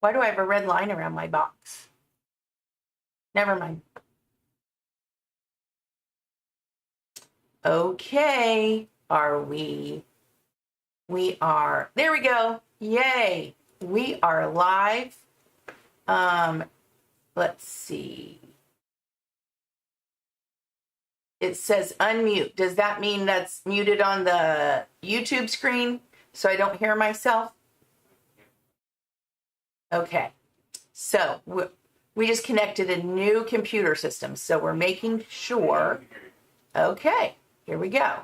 Why do I have a red line around my box? Never mind. Okay, are we? We are. There we go. Yay. We are live. Let's see. It says unmute. Does that mean that's muted on the YouTube screen so I don't hear myself? Okay. So we just connected a new computer system. So we're making sure. Okay, here we go.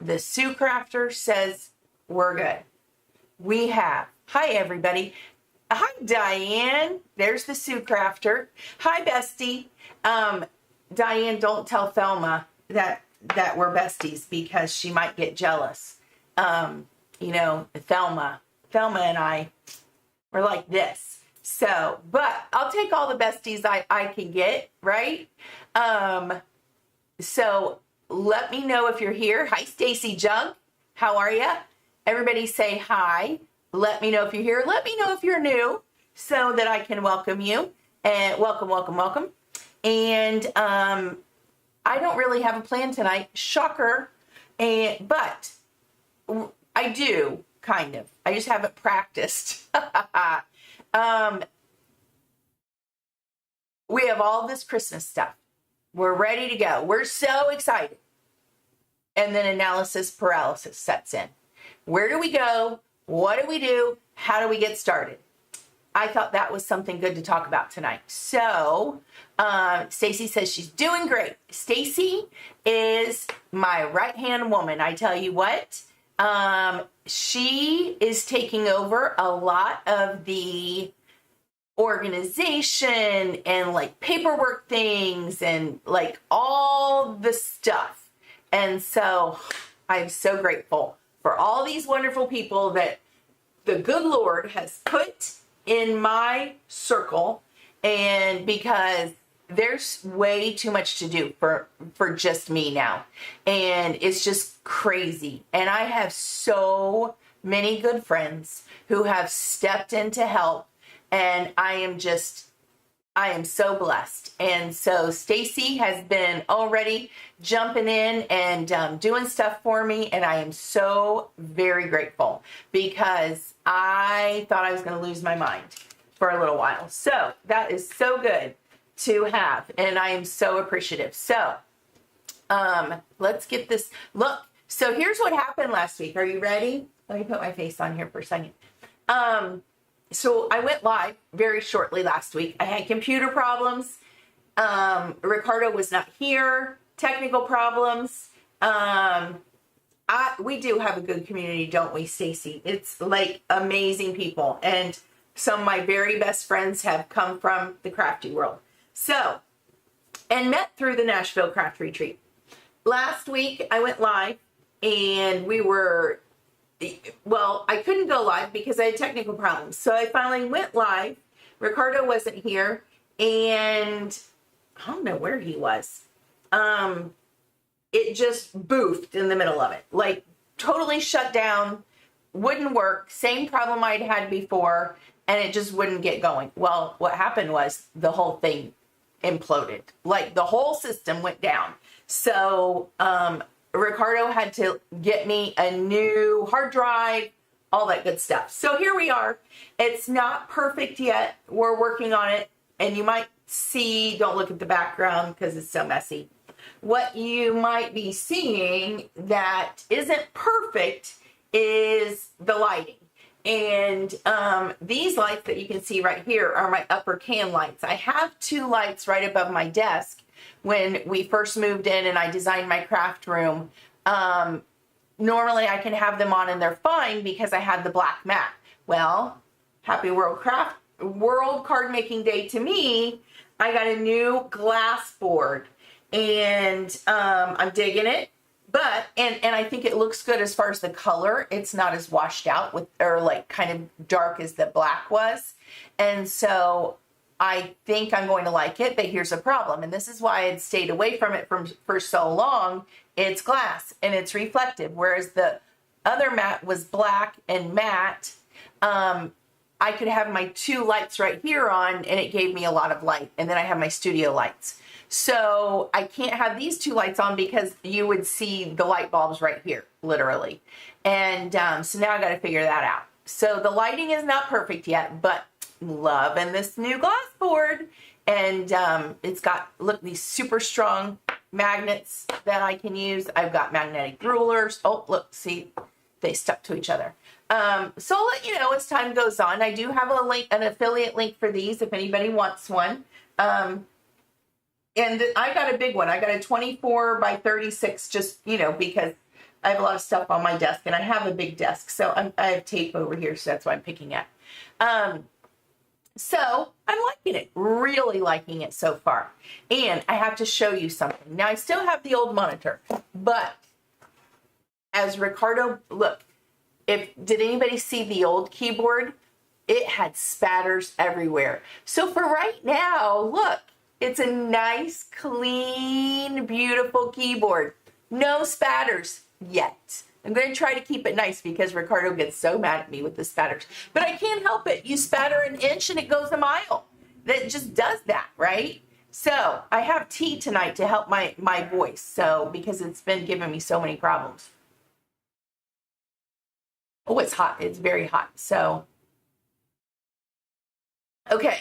The Sue Crafter says we're good. We have. Hi, everybody. Hi, Diane. There's the Sue Crafter. Hi, bestie. Diane, don't tell Thelma that we're besties because she might get jealous. You know, Thelma and I, we're like this. So, but I'll take all the besties I can get, right? So let me know if you're here. Hi, Stacy Junk. How are you? Everybody say hi. Let me know if you're here. Let me know if you're new so that I can welcome you. And welcome, welcome, welcome. And I don't really have a plan tonight. Shocker. But I do, kind of. I just haven't practiced. We have all this Christmas stuff. We're ready to go. We're so excited. And then analysis paralysis sets in. Where do we go? What do we do? How do we get started? I thought that was something good to talk about tonight. So, Stacy says she's doing great. Stacy is my right-hand woman. I tell you what, she is taking over a lot of the organization and like paperwork things and like all the stuff. And so I'm so grateful for all these wonderful people that the good Lord has put in my circle, and because there's way too much to do for just me now, and it's just crazy. And I have so many good friends who have stepped in to help, and I am so blessed. And so Stacy has been already jumping in and doing stuff for me, and I am so very grateful because I thought I was going to lose my mind for a little while. So that is so good to have, and I am so appreciative. So let's get this. Look, so here's what happened last week. Are you ready? Let me put my face on here for a second. So I went live very shortly last week. I had computer problems. Ricardo was not here. Technical problems. We do have a good community, don't we, Stacy? It's like amazing people. And some of my very best friends have come from the crafty world. So, and met through the Nashville Craft Retreat. Last week I went live and I couldn't go live because I had technical problems. So I finally went live. Ricardo wasn't here, and I don't know where he was. It just boofed in the middle of it. Like totally shut down, wouldn't work. Same problem I'd had before, and it just wouldn't get going. Well, what happened was the whole thing imploded. Like the whole system went down. So, Ricardo had to get me a new hard drive, all that good stuff. So here we are. It's not perfect yet. We're working on it. And you might see, don't look at the background because it's so messy. What you might be seeing that isn't perfect is the lighting. And these lights that you can see right here are my upper can lights. I have two lights right above my desk. When we first moved in and I designed my craft room, normally I can have them on and they're fine because I had the black mat. Well, happy World Card Making Day to me. I got a new glass board and I'm digging it. But, and I think it looks good as far as the color. It's not as washed out with, or like kind of dark as the black was. And so I think I'm going to like it, but here's a problem. And this is why I'd stayed away from it for so long. It's glass and it's reflective. Whereas the other mat was black and matte. I could have my 2 lights right here on, and it gave me a lot of light. And then I have my studio lights. So I can't have these 2 lights on because you would see the light bulbs right here, literally. And so now I got to figure that out. So the lighting is not perfect yet, but loving this new glass board. And it's got, look, these super strong magnets that I can use. I've got magnetic rulers. Oh, look, see, they stuck to each other. So I'll let you know as time goes on. I do have a link, an affiliate link for these if anybody wants one. And I got a big one. I got a 24 by 36, just, you know, because I have a lot of stuff on my desk and I have a big desk. So I have tape over here. So that's why I'm picking at. So I'm liking it, really liking it so far. And I have to show you something. Now I still have the old monitor, but as Ricardo, look, did anybody see the old keyboard? It had spatters everywhere. So for right now, look, it's a nice, clean, beautiful keyboard. No spatters yet. I'm going to try to keep it nice because Ricardo gets so mad at me with the spatters. But I can't help it. You spatter an inch and it goes a mile. That just does that, right? So I have tea tonight to help my voice. So because it's been giving me so many problems. Oh, it's hot. It's very hot. So, okay.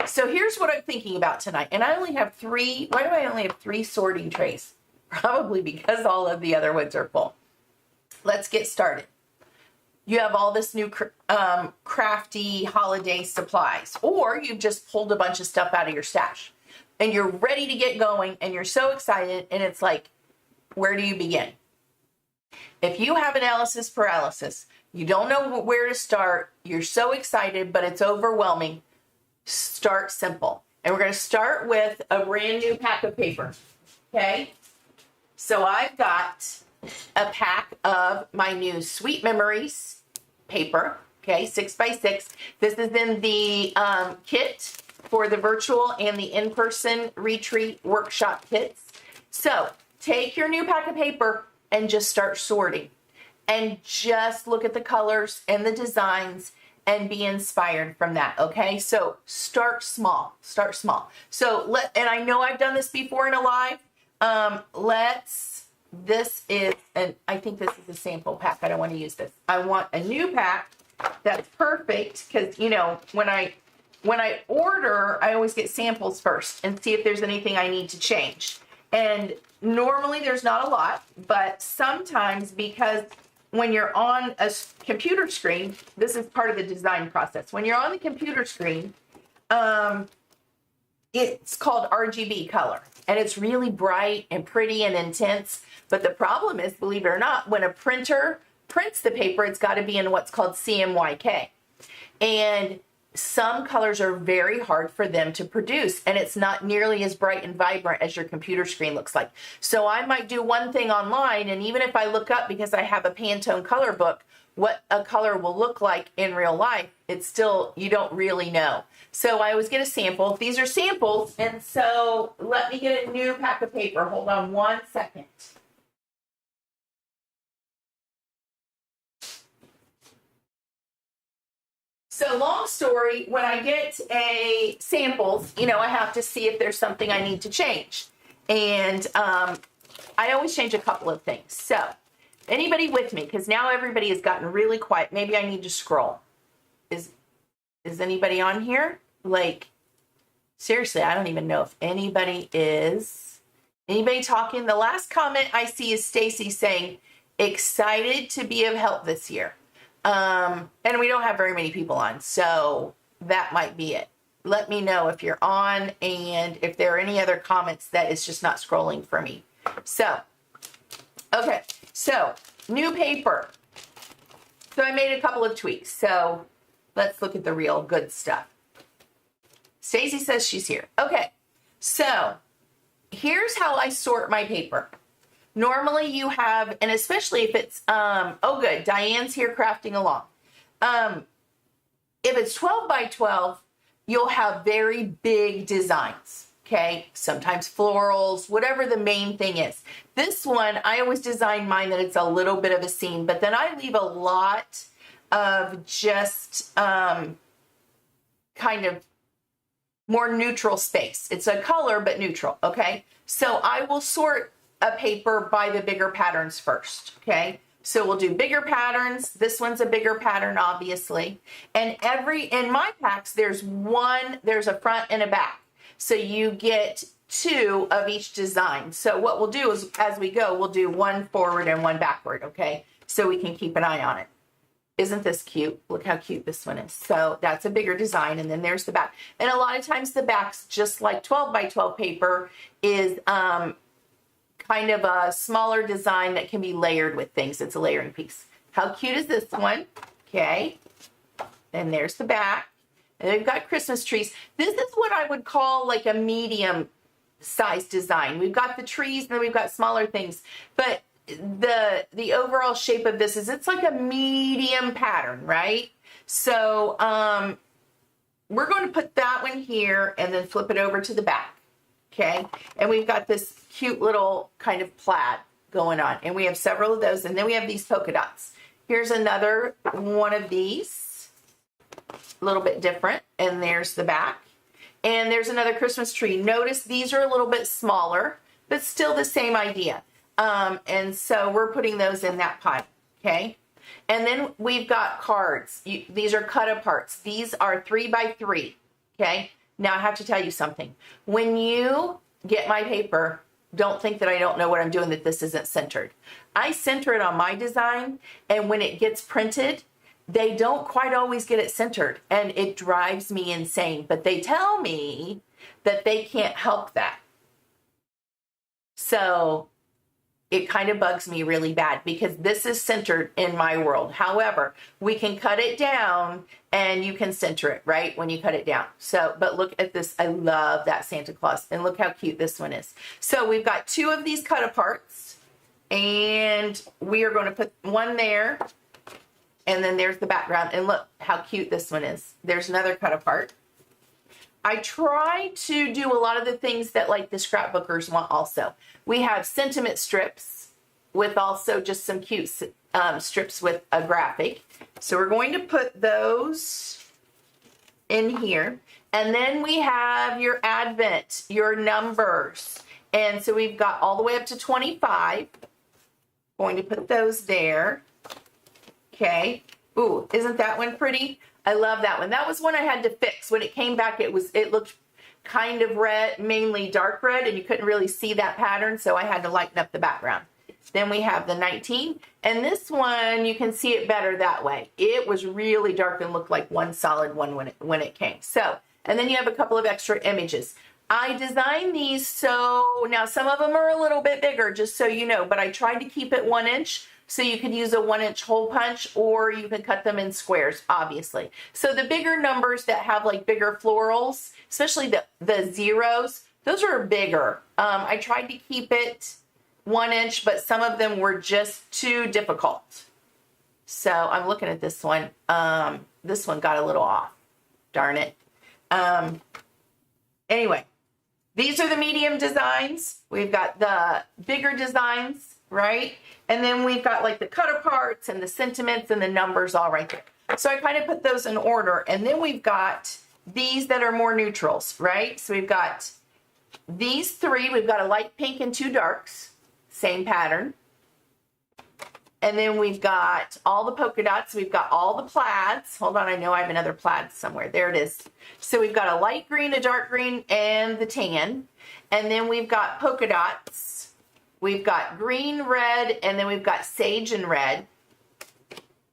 So here's what I'm thinking about tonight. And I only have 3. Why do I only have 3 sorting trays? Probably because all of the other ones are full. Let's get started. You have all this new crafty holiday supplies, or you've just pulled a bunch of stuff out of your stash and you're ready to get going and you're so excited. And it's like, where do you begin? If you have analysis paralysis, you don't know where to start, you're so excited, but it's overwhelming, start simple. And we're going to start with a brand new pack of paper. Okay. So I've got a pack of my new Sweet Memories paper, okay, 6x6. This is in the kit for the virtual and the in-person retreat workshop kits. So take your new pack of paper and just start sorting and just look at the colors and the designs and be inspired from that, okay? So start small, start small. So and I know I've done this before in a live. This is, and I think this is a sample pack. I don't want to use this. I want a new pack that's perfect because, you know, when I order, I always get samples first and see if there's anything I need to change. And normally there's not a lot, but sometimes because when you're on a computer screen, this is part of the design process. When you're on the computer screen, it's called RGB color. And it's really bright and pretty and intense. But the problem is, believe it or not, when a printer prints the paper, it's got to be in what's called CMYK. And some colors are very hard for them to produce. And it's not nearly as bright and vibrant as your computer screen looks like. So I might do one thing online, and even if I look up, because I have a Pantone color book, what a color will look like in real life, it's still, you don't really know. So I always get a sample. These are samples, and so let me get a new pack of paper. Hold on 1 second. So long story, when I get a samples, you know, I have to see if there's something I need to change. And I always change a couple of things. So anybody with me? Because now everybody has gotten really quiet. Maybe I need to scroll. Is anybody on here? Like, seriously, I don't even know if anybody is. Anybody talking? The last comment I see is Stacy saying, excited to be of help this year. And we don't have very many people on, so that might be it. Let me know if you're on and if there are any other comments that is just not scrolling for me. So, okay, so new paper. So I made a couple of tweaks. So let's look at the real good stuff. Stacy says she's here. Okay, so here's how I sort my paper. Normally you have, and especially if it's, oh good, Diane's here crafting along. If it's 12 by 12, you'll have very big designs, okay? Sometimes florals, whatever the main thing is. This one, I always design mine that it's a little bit of a seam, but then I leave a lot of just kind of more neutral space. It's a color, but neutral, okay? So I will sort a paper by the bigger patterns first, okay? So we'll do bigger patterns. This one's a bigger pattern, obviously. And in my packs, there's a front and a back. So you get 2 of each design. So what we'll do is, as we go, we'll do one forward and one backward, okay? So we can keep an eye on it. Isn't this cute? Look how cute this one is. So that's a bigger design, and then there's the back. And a lot of times the back's just like 12 by 12 paper is kind of a smaller design that can be layered with things. It's a layering piece. How cute is this one? Okay. And there's the back. And we've got Christmas trees. This is what I would call like a medium size design. We've got the trees and then we've got smaller things. But the overall shape of this is it's like a medium pattern, right? So we're going to put that one here and then flip it over to the back. Okay, and we've got this cute little kind of plaid going on, and we have several of those, and then we have these polka dots. Here's another one of these, a little bit different, and there's the back. And there's another Christmas tree. Notice these are a little bit smaller, but still the same idea. And so we're putting those in that pile, okay? And then we've got cards. These are cut aparts. These are 3 by 3, okay? Now I have to tell you something. When you get my paper, don't think that I don't know what I'm doing, that this isn't centered. I center it on my design, and when it gets printed, they don't quite always get it centered, and it drives me insane. But they tell me that they can't help that. So it kind of bugs me really bad because this is centered in my world. However, we can cut it down and you can center it, right, when you cut it down. So, but look at this. I love that Santa Claus. And look how cute this one is. So we've got 2 of these cut aparts, and we are going to put one there, and then there's the background. And look how cute this one is. There's another cut apart. I try to do a lot of the things that like the scrapbookers want also. We have sentiment strips with also just some cute strips with a graphic. So we're going to put those in here. And then we have your Advent, your numbers. And so we've got all the way up to 25. Going to put those there. Okay. Ooh, isn't that one pretty? I love that one. That was one I had to fix. When it came back, it looked kind of red, mainly dark red, and you couldn't really see that pattern, so I had to lighten up the background. Then we have the 19, and this one, you can see it better that way. It was really dark and looked like one solid one when it came. So, and then you have a couple of extra images. I designed these so, now some of them are a little bit bigger, just so you know, but I tried to keep it 1 inch. So you could use a 1-inch hole punch, or you can cut them in squares, obviously. So the bigger numbers that have like bigger florals, especially the zeros, those are bigger. I tried to keep it 1 inch, but some of them were just too difficult. So I'm looking at this one. This one got a little off. Darn it. Anyway, these are the medium designs. We've got the bigger designs, right? And then we've got like the cut aparts and the sentiments and the numbers all right there. So I kind of put those in order. And then we've got these that are more neutrals, right? So we've got these 3. We've got a light pink and 2 darks, same pattern. And then we've got all the polka dots. We've got all the plaids. Hold on, I know I have another plaid somewhere. There it is. So we've got a light green, a dark green, and the tan. And then we've got polka dots. We've got green, red, and then we've got sage and red.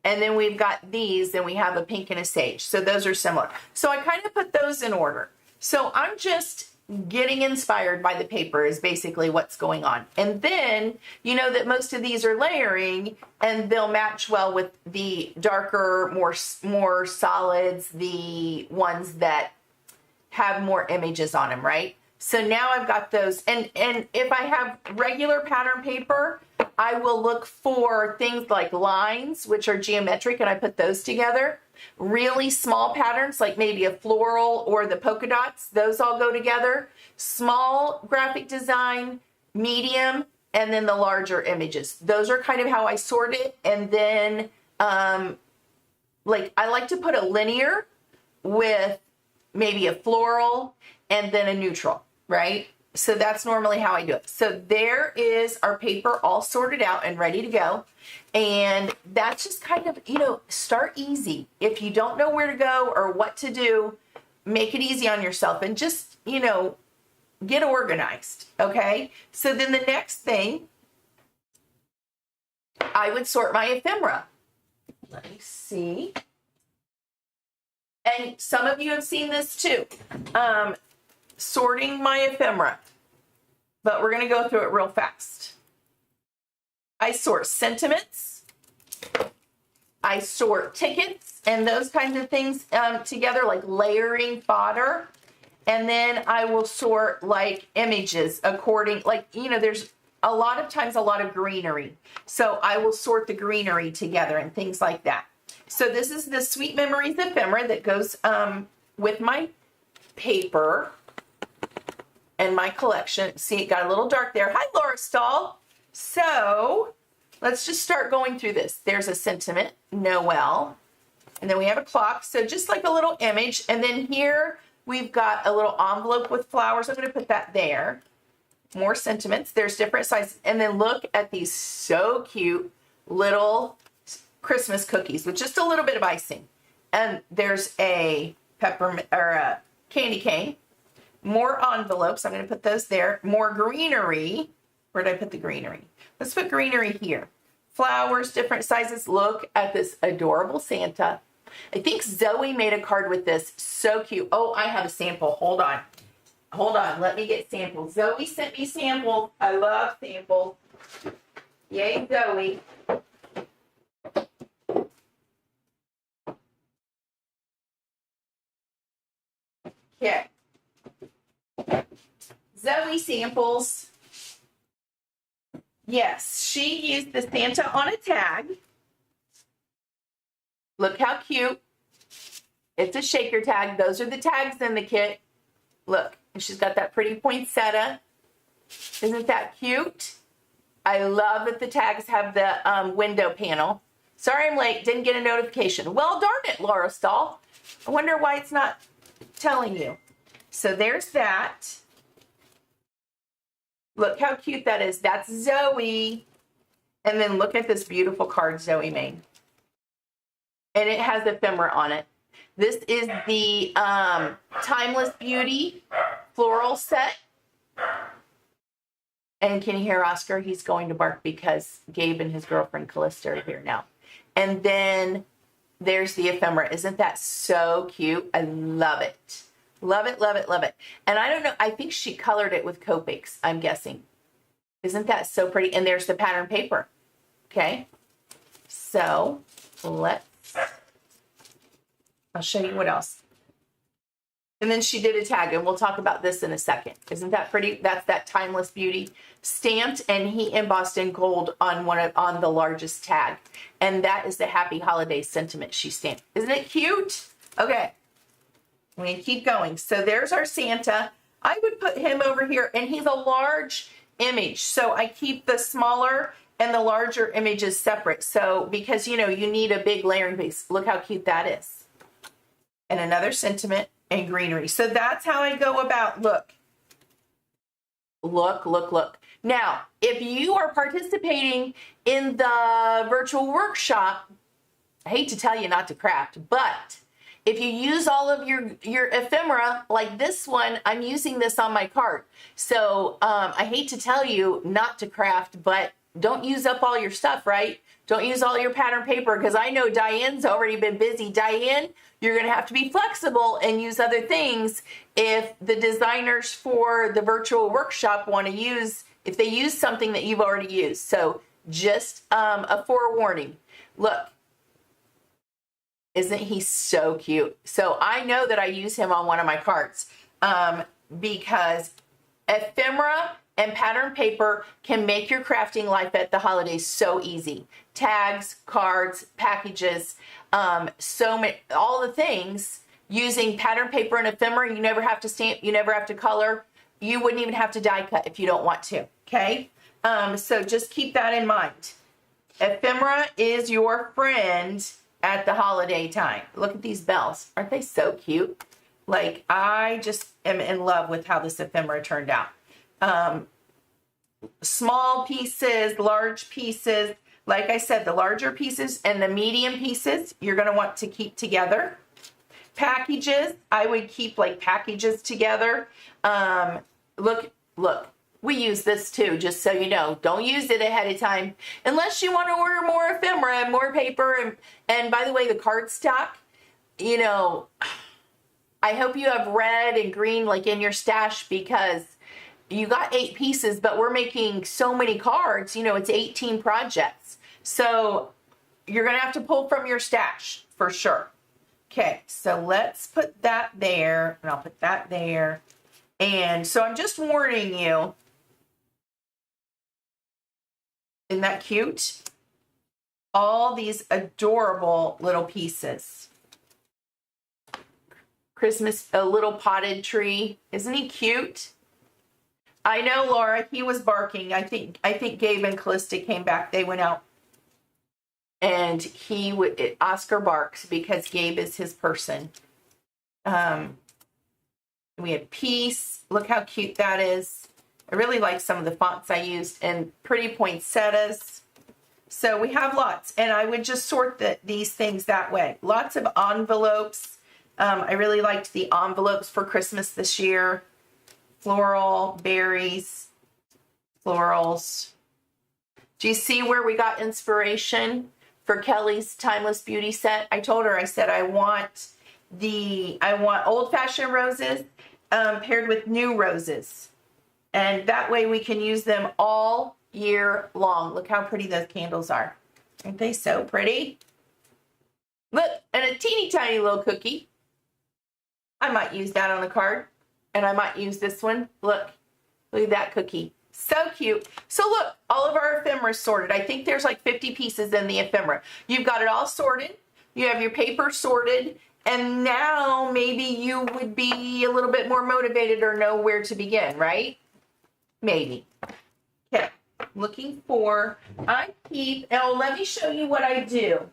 And then we've got these, and we have a pink and a sage. So those are similar. So I kind of put those in order. So I'm just getting inspired by the paper is basically what's going on. And then, you know that most of these are layering, and they'll match well with the darker, more solids, the ones that have more images on them, right? So now I've got those, and if I have regular pattern paper, I will look for things like lines, which are geometric, and I put those together. Really small patterns, like maybe a floral or the polka dots, those all go together. Small graphic design, medium, and then the larger images. Those are kind of how I sort it, and then like I like to put a linear with maybe a floral and then a neutral, right? So that's normally how I do it. So there is our paper all sorted out and ready to go. And that's just kind of, you know, start easy. If you don't know where to go or what to do, make it easy on yourself and just, you know, get organized, okay? So then the next thing, I would sort my ephemera. Let me see. And some of you have seen this too. Sorting my ephemera. But we're going to go through it real fast. I sort sentiments. I sort tickets and those kinds of things together, like layering fodder. And then I will sort like images according, like, you know, there's a lot of times a lot of greenery. So I will sort the greenery together and things like that. So this is the Sweet Memories ephemera that goes with my paper and my collection. See, it got a little dark there. Hi, Laura Stahl. So let's just start going through this. There's a sentiment, Noel. And then we have a clock. So just like a little image. And then here we've got a little envelope with flowers. I'm going to put that there. More sentiments. There's different sizes. And then look at these so cute little Christmas cookies with just a little bit of icing. And there's a peppermint or a candy cane. More envelopes. I'm going to put those there. More greenery. Where did I put the greenery? Let's put greenery here. Flowers, different sizes. Look at this adorable Santa. I think Zoe made a card with this. So cute. Oh, I have a sample. Hold on. Hold on. Let me get samples. Zoe sent me samples. I love samples. Yay, Zoe. Okay. Zoe samples. Yes, she used the Santa on a tag. Look how cute. It's a shaker tag. Those are the tags in the kit. Look, and she's got that pretty poinsettia. Isn't that cute? I love that the tags have the window panel. Sorry I'm late. Didn't get a notification. Well, darn it, Laura Stahl. I wonder why it's not telling you. So there's that. Look how cute that is. That's Zoe. And then look at this beautiful card Zoe made. And it has ephemera on it. This is the Timeless Beauty floral set. And can you hear Oscar? He's going to bark because Gabe and his girlfriend Callista are here now. And then there's the ephemera. Isn't that so cute? I love it. Love it, love it, love it. And I don't know, I think she colored it with Copics, I'm guessing. Isn't that so pretty? And there's the pattern paper. Okay. So I'll show you what else. And then she did a tag, and we'll talk about this in a second. Isn't that pretty? That's that Timeless Beauty stamped, and he embossed in gold on the largest tag. And that is the Happy Holidays sentiment she stamped. Isn't it cute? Okay. I'm going to keep going. So there's our Santa. I would put him over here, and he's a large image. So I keep the smaller and the larger images separate. So because, you know, you need a big layering base. Look how cute that is. And another sentiment and greenery. So that's how I go about, look. Look, look, look. Now, if you are participating in the virtual workshop, I hate to tell you not to craft, but if you use all of your ephemera, like this one, I'm using this on my card. So I hate to tell you not to craft, but don't use up all your stuff, right? Don't use all your pattern paper, because I know Diane's already been busy. Diane, you're going to have to be flexible and use other things if the designers for the virtual workshop want to use, if they use something that you've already used. So just a forewarning. Look. Isn't he so cute? So I know that I use him on one of my cards because ephemera and pattern paper can make your crafting life at the holidays so easy. Tags, cards, packages, so many, all the things using pattern paper and ephemera. You never have to stamp, you never have to color. You wouldn't even have to die cut if you don't want to, okay? So just keep that in mind. Ephemera is your friend at the holiday time. Look at these bells. Aren't they so cute? Like, I just am in love with how this ephemera turned out. Small pieces, large pieces. Like I said, the larger pieces and the medium pieces, you're going to want to keep together. Packages, I would keep like packages together. Look, we use this too, just so you know. Don't use it ahead of time unless you want to order more ephemera and more paper. And by the way, the cardstock, you know, I hope you have red and green like in your stash, because you got 8 pieces, but we're making so many cards, you know, it's 18 projects. So you're going to have to pull from your stash for sure. Okay, so let's put that there, and I'll put that there. And so I'm just warning you. Isn't that cute? All these adorable little pieces. Christmas, a little potted tree. Isn't he cute? I know, Laura, he was barking. I think Gabe and Callista came back. They went out. And Oscar barks because Gabe is his person. We had peace. Look how cute that is. I really like some of the fonts I used, and pretty poinsettias. So we have lots, and I would just sort these things that way. Lots of envelopes. I really liked the envelopes for Christmas this year. Floral, berries, florals. Do you see where we got inspiration for Kelly's Timeless Beauty set? I told her, I said, I want old-fashioned roses paired with new roses. And that way we can use them all year long. Look how pretty those candles are. Aren't they so pretty? Look, and a teeny tiny little cookie. I might use that on a card. And I might use this one. Look at that cookie. So cute. So look, all of our ephemera sorted. I think there's like 50 pieces in the ephemera. You've got it all sorted. You have your paper sorted. And now maybe you would be a little bit more motivated or know where to begin, right? Maybe. Okay. Looking for, let me show you what I do.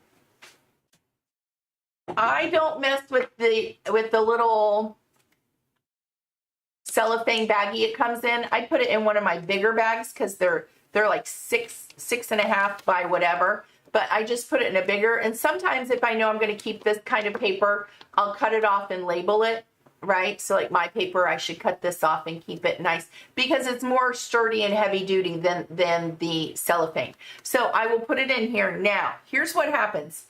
I don't mess with the little cellophane baggie it comes in. I put it in one of my bigger bags because they're like 6.5 by whatever. But I just put it in a bigger. And sometimes if I know I'm going to keep this kind of paper, I'll cut it off and label it, right? So like my paper, I should cut this off and keep it nice because it's more sturdy and heavy duty than the cellophane. So I will put it in here. Now, here's what happens.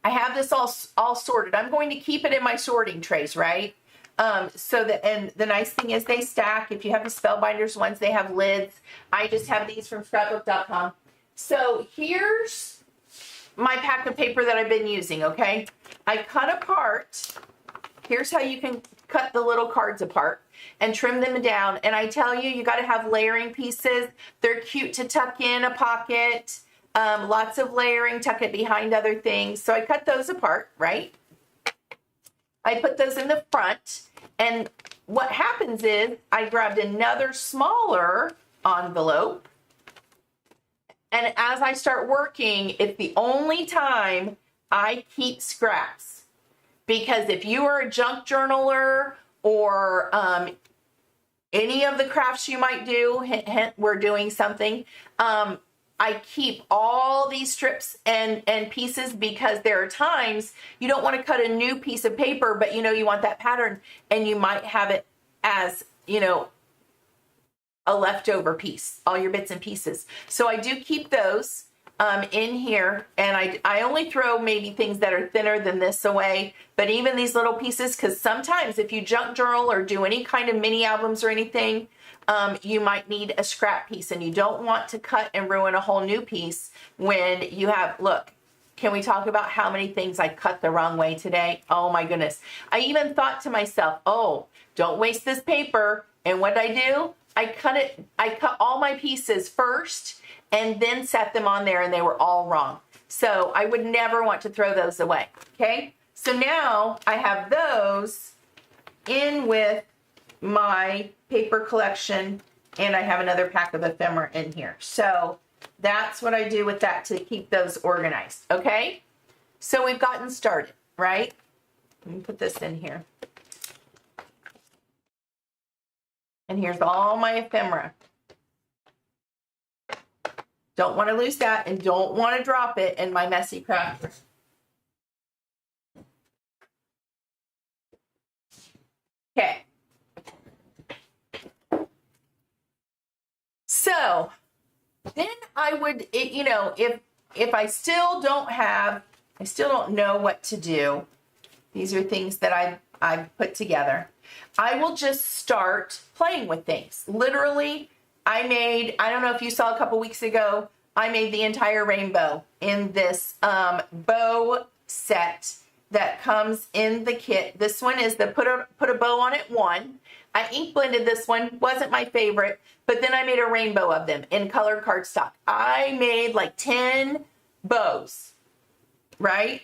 I have this all sorted. I'm going to keep it in my sorting trays, right? And the nice thing is they stack. If you have the Spellbinders ones, they have lids. I just have these from scrapbook.com. So here's my pack of paper that I've been using, okay? I cut apart. Here's how you can cut the little cards apart and trim them down. And I tell you, you got to have layering pieces. They're cute to tuck in a pocket. Lots of layering, tuck it behind other things. So I cut those apart, right? I put those in the front, and what happens is I grabbed another smaller envelope, and as I start working, it's the only time I keep scraps, because if you are a junk journaler or any of the crafts you might do, hint, we're doing something, I keep all these strips and pieces because there are times you don't want to cut a new piece of paper, but you know you want that pattern and you might have it as, you know, a leftover piece, all your bits and pieces. So I do keep those in here, and I only throw maybe things that are thinner than this away, but even these little pieces, because sometimes if you junk journal or do any kind of mini albums or anything, you might need a scrap piece, and you don't want to cut and ruin a whole new piece when you have, look, can we talk about how many things I cut the wrong way today? Oh my goodness. I even thought to myself, oh, don't waste this paper. And what did I do? I cut all my pieces first and then set them on there, and they were all wrong. So I would never want to throw those away. Okay. So now I have those in with my paper collection, and I have another pack of ephemera in here. So that's what I do with that to keep those organized. Okay. So we've gotten started, right? Let me put this in here. And here's all my ephemera. Don't want to lose that and don't want to drop it in my messy craft room. Okay. So then I would, if I still don't know what to do, these are things that I've put together. I will just start playing with things. Literally, I don't know if you saw a couple weeks ago, I made the entire rainbow in this bow set that comes in the kit. This one is the put a bow on it one. I ink blended this one, wasn't my favorite, but then I made a rainbow of them in colored cardstock. I made like 10 bows, right?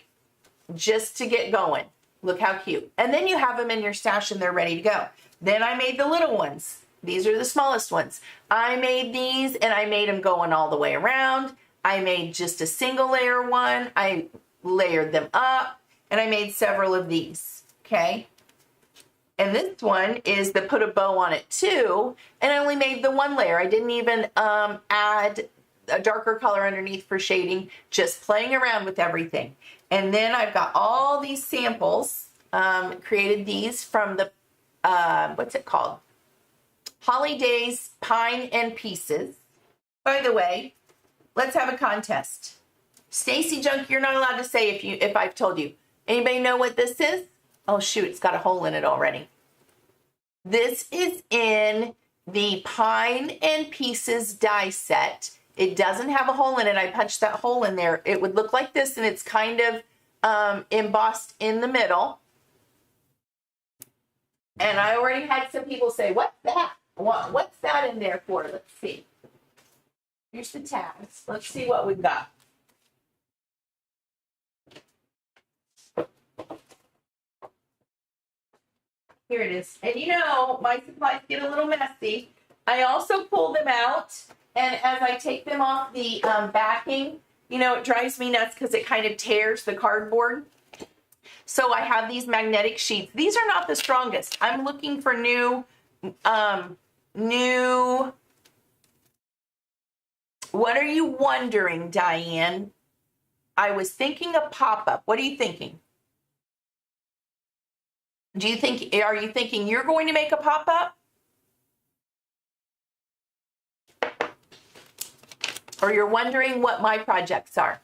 Just to get going. Look how cute. And then you have them in your stash and they're ready to go. Then I made the little ones. These are the smallest ones. I made these and I made them going all the way around. I made just a single layer one. I layered them up and I made several of these, okay? And this one is the put a bow on it too. And I only made the one layer. I didn't even add a darker color underneath for shading, just playing around with everything. And then I've got all these samples, created these from the, what's it called? Holidays Pine and Pieces. By the way, let's have a contest. Stacy Junk, you're not allowed to say if I've told you. Anybody know what this is? Oh shoot, it's got a hole in it already. This is in the Pine and Pieces die set. It doesn't have a hole in it. I punched that hole in there. It would look like this, and it's kind of embossed in the middle. And I already had some people say, what's that? What's that in there for? Let's see. Here's the tags. Let's see what we've got. Here it is. And my supplies get a little messy. I also pull them out, and as I take them off the backing, it drives me nuts because it kind of tears the cardboard. So I have these magnetic sheets. These are not the strongest. I'm looking for new, what are you wondering, Diane? I was thinking a pop-up. What are you thinking? Are you thinking you're going to make a pop-up? Or you're wondering what my projects are?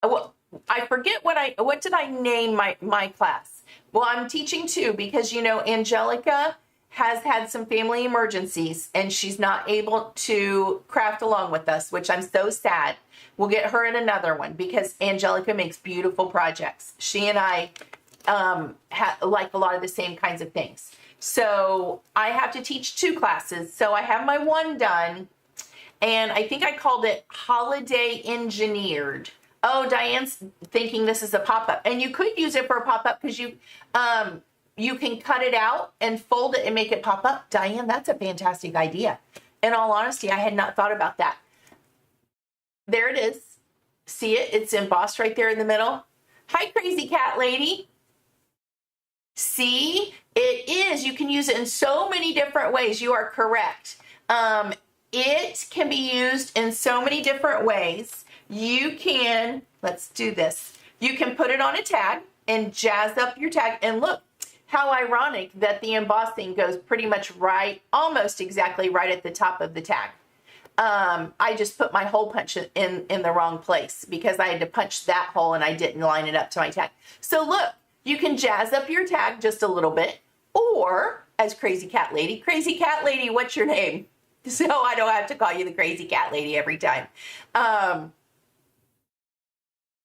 I forget what did I name my class? Well, I'm teaching too because, Angelica has had some family emergencies and she's not able to craft along with us, which I'm so sad. We'll get her in another one because Angelica makes beautiful projects. She and I like a lot of the same kinds of things. So I have to teach 2 classes. So I have my one done, and I think I called it Holiday Engineered. Oh, Diane's thinking this is a pop-up, and you could use it for a pop-up because you can cut it out and fold it and make it pop up. Diane, that's a fantastic idea. In all honesty, I had not thought about that. There it is. See it? It's embossed right there in the middle. Hi, Crazy Cat Lady. See, it is. You can use it in so many different ways. You are correct. It can be used in so many different ways. You can, let's do this. You can put it on a tag and jazz up your tag. And look how ironic that the embossing goes pretty much right, almost exactly right at the top of the tag. I just put my hole punch in the wrong place because I had to punch that hole and I didn't line it up to my tag. So look, you can jazz up your tag just a little bit, or as Crazy Cat Lady, what's your name? So I don't have to call you the Crazy Cat Lady every time.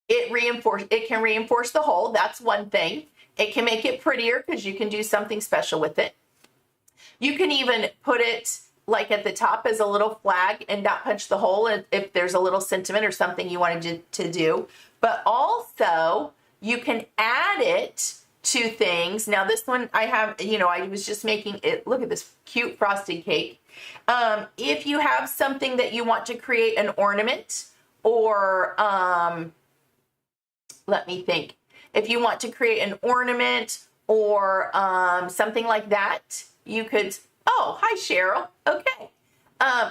It can reinforce the hole. That's one thing. It can make it prettier because you can do something special with it. You can even put it like at the top as a little flag and not punch the hole if there's a little sentiment or something you wanted to do. But also you can add it to things. Now this one I have, I was just making it. Look at this cute frosted cake. If you have something that you want to create an ornament or let me think. If you want to create an ornament or something like that, you could, oh, hi Cheryl. Okay.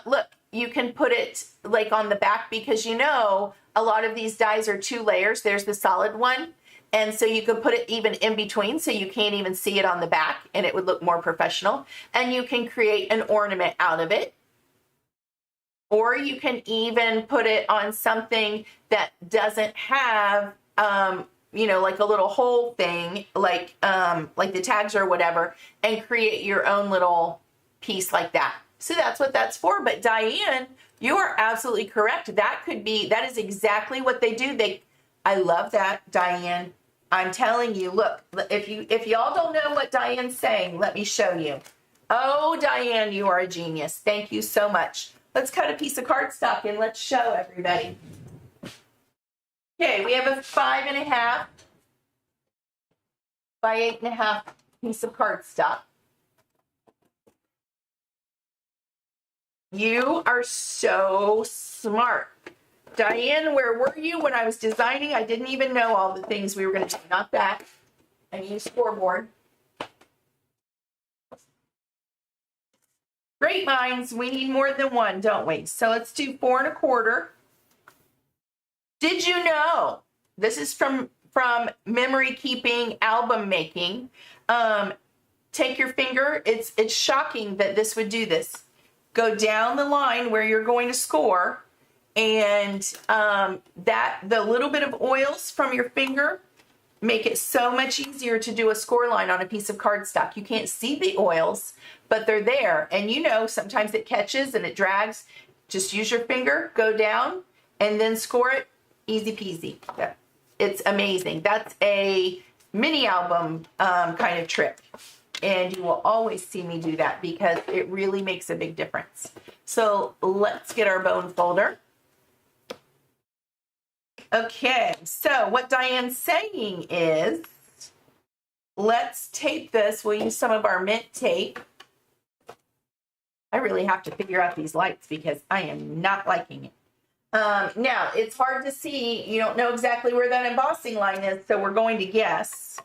Look, you can put it like on the back because you know a lot of these dies are 2 layers. There's the solid one. And so you could put it even in between so you can't even see it on the back and it would look more professional. And you can create an ornament out of it. Or you can even put it on something that doesn't have, you know, like a little hole thing, like the tags or whatever, and create your own little piece like that. So that's what that's for. But Diane, you are absolutely correct. That is exactly what they do. I love that, Diane. I'm telling you, look, if y'all don't know what Diane's saying, let me show you. Oh, Diane, you are a genius. Thank you so much. Let's cut a piece of cardstock and let's show everybody. Okay, we have a 5.5 by 8.5 piece of cardstock. You are so smart. Diane, where were you when I was designing? I didn't even know all the things we were going to do. Not that. I need a scoreboard. Great minds. We need more than one, don't we? So let's do 4 1/4. Did you know? This is from memory keeping, album making. Take your finger. It's shocking that this would do this. Go down the line where you're going to score, and the little bit of oils from your finger make it so much easier to do a score line on a piece of cardstock. You can't see the oils, but they're there. And you know, sometimes it catches and it drags. Just use your finger, go down, and then score it. Easy peasy. It's amazing. That's a mini album kind of trick. And you will always see me do that because it really makes a big difference. So let's get our bone folder. Okay, so what Diane's saying is, let's tape this. We'll use some of our mint tape. I really have to figure out these lights because I am not liking it. Now, it's hard to see. You don't know exactly where that embossing line is, so we're going to guess.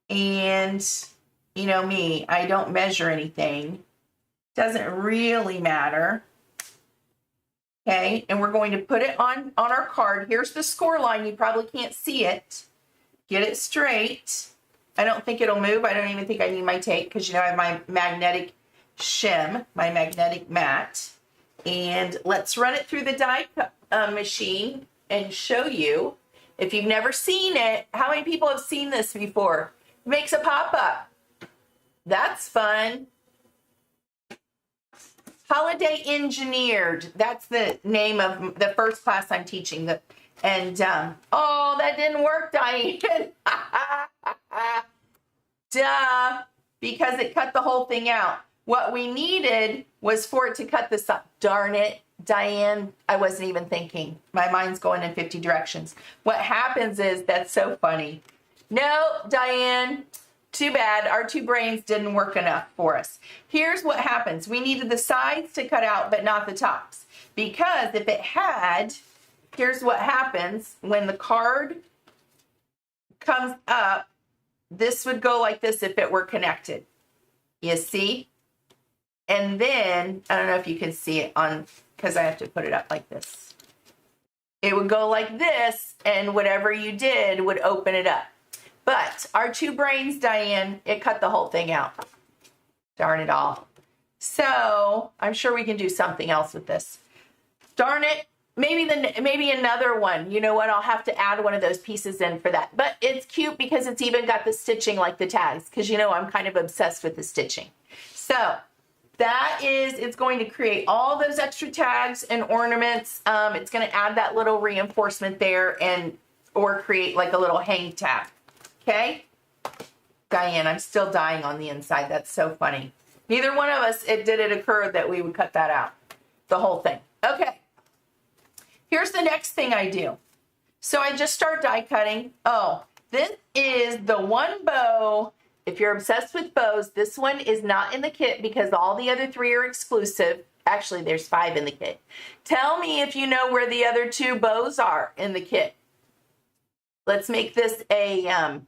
And you know me, I don't measure anything. Doesn't really matter. Okay, and we're going to put it on our card. Here's the score line. You probably can't see it. Get it straight. I don't think it'll move. I don't even think I need my tape because, you know, I have my magnetic shim, my magnetic mat. And let's run it through the die machine and show you. If you've never seen it, how many people have seen this before? It makes a pop-up. That's fun. Holiday Engineered. That's the name of the first class I'm teaching. Oh, that didn't work, Diane. Duh. Because it cut the whole thing out. What we needed was for it to cut this up. Darn it, Diane. I wasn't even thinking. My mind's going in 50 directions. What happens is, that's so funny. No, Diane. Too bad, our 2 brains didn't work enough for us. Here's what happens. We needed the sides to cut out, but not the tops. Because if it had, here's what happens. When the card comes up, this would go like this if it were connected. You see? And then, I don't know if you can see it on, because I have to put it up like this. It would go like this, and whatever you did would open it up. But our 2 brains, Diane, it cut the whole thing out. Darn it all. So I'm sure we can do something else with this. Darn it. Maybe another one. You know what? I'll have to add one of those pieces in for that. But it's cute because it's even got the stitching like the tags. Because, you know, I'm kind of obsessed with the stitching. So it's going to create all those extra tags and ornaments. It's going to add that little reinforcement there or create like a little hang tag. Okay, Diane, I'm still dying on the inside. That's so funny. Neither one of us, did it occur that we would cut that out, the whole thing. Okay, here's the next thing I do. So I just start die cutting. Oh, this is the one bow. If you're obsessed with bows, this one is not in the kit because all the other 3 are exclusive. Actually, there's 5 in the kit. Tell me if you know where the other 2 bows are in the kit. Let's make this a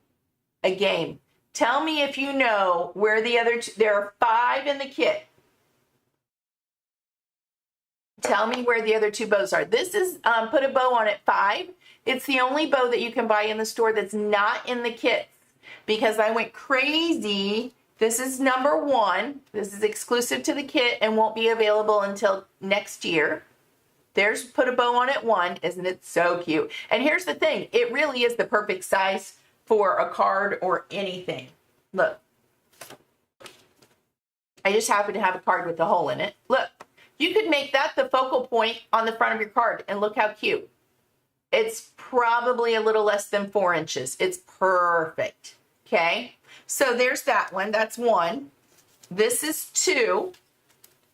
game. Tell me if you know where the other two, there are 5 in the kit. Tell me where the other 2 bows are. This is put a bow on it 5. It's the only bow that you can buy in the store that's not in the kit because I went crazy. This is number 1. This is exclusive to the kit and won't be available until next year. There's put a bow on it 1. Isn't it so cute? And here's the thing. It really is the perfect size for a card or anything. Look. I just happen to have a card with a hole in it. Look. You could make that the focal point on the front of your card and look how cute. It's probably a little less than 4 inches. It's perfect. Okay. So there's that one. That's 1. This is 2.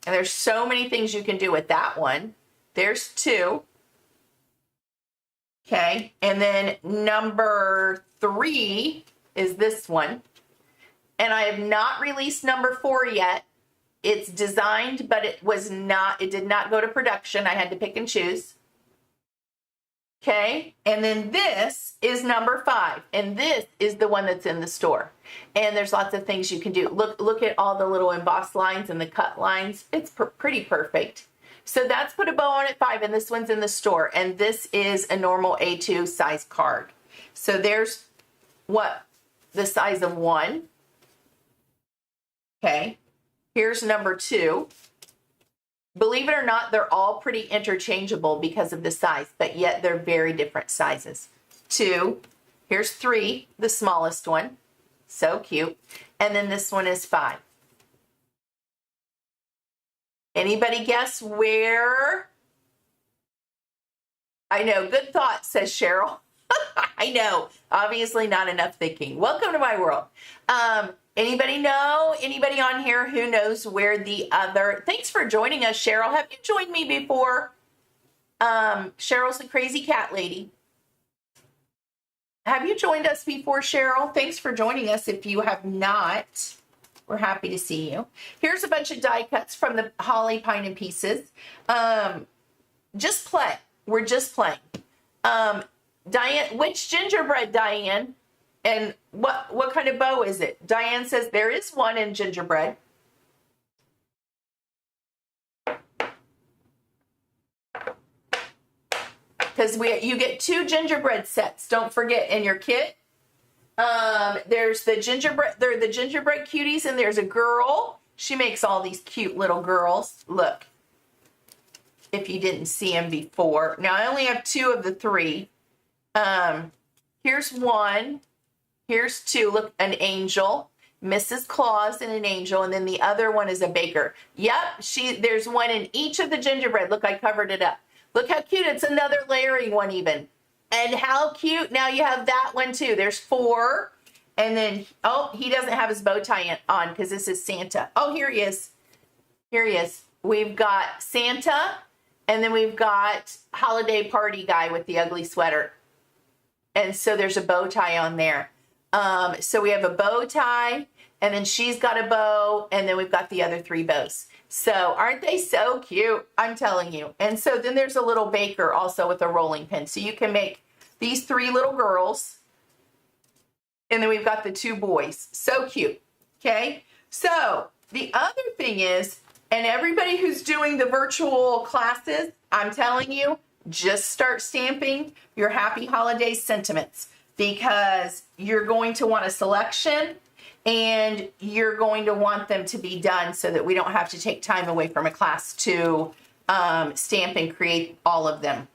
And there's so many things you can do with that one. There's 2. Okay. And then number 3 is this one. And I have not released number 4 yet. It's designed, but it did not go to production. I had to pick and choose. Okay. And then this is number 5. And this is the one that's in the store. And there's lots of things you can do. Look at all the little embossed lines and the cut lines. It's pretty perfect. So that's put a bow on at 5, and this one's in the store. And this is a normal A2 size card. So there's what? The size of 1. Okay. Here's number 2. Believe it or not, they're all pretty interchangeable because of the size, but yet they're very different sizes. 2. Here's 3, the smallest one. So cute. And then this one is 5. Anybody guess where? I know. Good thought, says Cheryl. I know. Obviously not enough thinking. Welcome to my world. Anybody know? Anybody on here who knows where the other... Thanks for joining us, Cheryl. Have you joined me before? Cheryl's the crazy cat lady. Have you joined us before, Cheryl? Thanks for joining us. If you have not, we're happy to see you. Here's a bunch of die cuts from the Holly Pine and Pieces. Just play. We're just playing. Diane, which gingerbread, Diane? And what kind of bow is it? Diane says there is one in gingerbread. Because you get 2 gingerbread sets. Don't forget in your kit. There's the gingerbread. There are the gingerbread cuties, and there's a girl. She makes all these cute little girls. Look, if you didn't see them before. Now I only have 2 of the 3. Here's 1. Here's 2. Look, an angel, Mrs. Claus, and an angel, and then the other one is a baker. Yep, there's one in each of the gingerbread. Look, I covered it up. Look how cute. It's another layering one even. And how cute. Now you have that one too. There's 4. And then, oh, he doesn't have his bow tie on because this is Santa. Oh, here he is. Here he is. We've got Santa, and then we've got holiday party guy with the ugly sweater. And so there's a bow tie on there. So we have a bow tie, and then she's got a bow, and then we've got the other 3 bows. So aren't they so cute? I'm telling you. And so then there's a little baker also with a rolling pin. So you can make these 3 little girls, and then we've got the 2 boys. So cute. Okay. So the other thing is, and everybody who's doing the virtual classes, I'm telling you, just start stamping your happy holiday sentiments, because you're going to want a selection and you're going to want them to be done so that we don't have to take time away from a class to stamp and create all of them.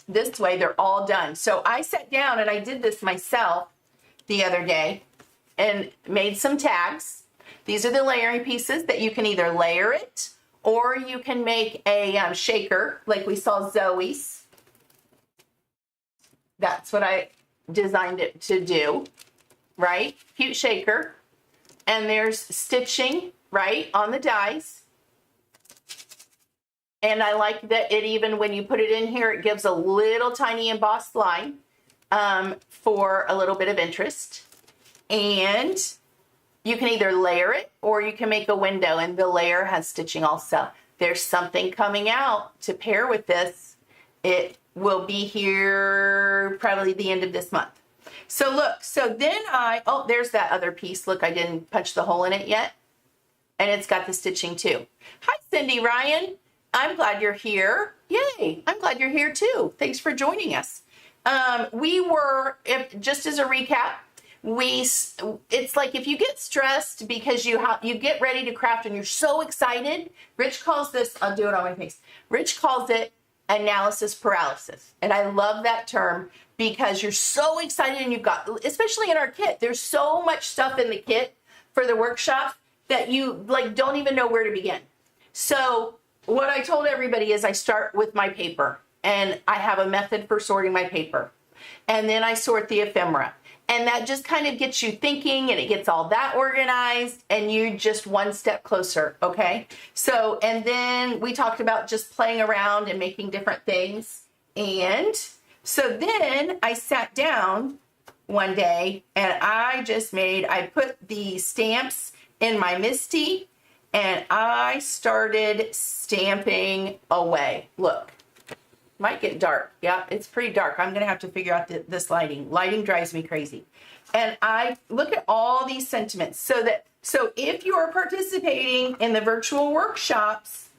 This way they're all done. So I sat down and I did this myself the other day and made some tags. These are the layering pieces that you can either layer it or you can make a shaker like we saw Zoe's. That's what I designed it to do, right? Cute shaker. And there's stitching, right, on the dies. And I like that it even, when you put it in here, it gives a little tiny embossed line for a little bit of interest. And you can either layer it or you can make a window, and the layer has stitching also. There's something coming out to pair with this. It will be here probably the end of this month. So look, so then oh, there's that other piece. Look, I didn't punch the hole in it yet. And it's got the stitching too. Hi, Cindy Ryan. I'm glad you're here. Yay, I'm glad you're here too. Thanks for joining us. Just as a recap, it's like if you get stressed because you get ready to craft and you're so excited, Rich calls this, I'll do it on my face. Rich calls it analysis paralysis. And I love that term because you're so excited and you've got, especially in our kit, there's so much stuff in the kit for the workshop that you like don't even know where to begin. So what I told everybody is I start with my paper and I have a method for sorting my paper. And then I sort the ephemera. And that just kind of gets you thinking and it gets all that organized and you just one step closer, okay? So, and then we talked about just playing around and making different things. And so then I sat down one day and I put the stamps in my Misty and I started stamping away. Look. Might get dark. Yeah, it's pretty dark. I'm going to have to figure out this lighting. Lighting drives me crazy. And I look at all these sentiments so if you are participating in the virtual workshops,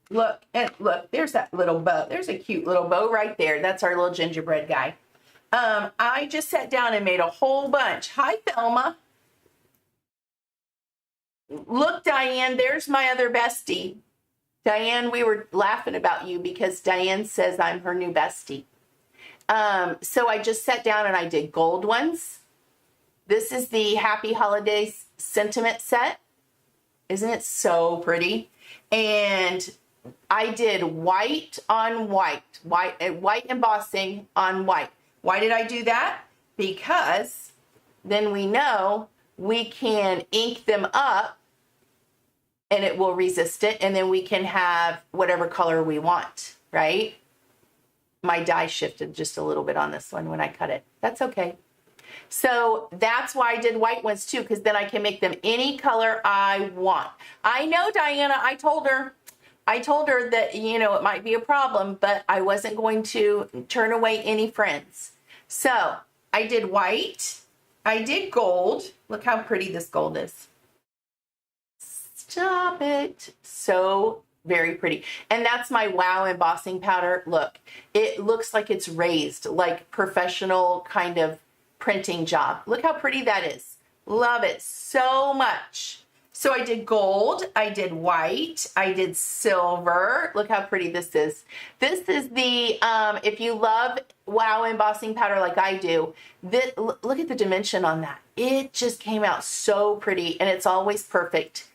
look, there's that little bow. There's a cute little bow right there. That's our little gingerbread guy. I just sat down and made a whole bunch. Hi, Thelma. Look, Diane, there's my other bestie. Diane, we were laughing about you because Diane says I'm her new bestie. So I just sat down and I did gold ones. This is the Happy Holidays sentiment set. Isn't it so pretty? And I did white on white embossing on white. Why did I do that? Because then we know we can ink them up and it will resist it. And then we can have whatever color we want, right? My die shifted just a little bit on this one when I cut it. That's okay. So that's why I did white ones too, because then I can make them any color I want. I know, Diana, I told her that, you know, it might be a problem, but I wasn't going to turn away any friends. So I did white. I did gold. Look how pretty this gold is. Stop it. So very pretty. And that's my Wow embossing powder. Look, it looks like it's raised, like professional kind of printing job. Look how pretty that is. Love it so much. So I did gold, I did white, I did silver. Look how pretty this is. This is the, if you love Wow embossing powder like I do, look at the dimension on that. It just came out so pretty and it's always perfect.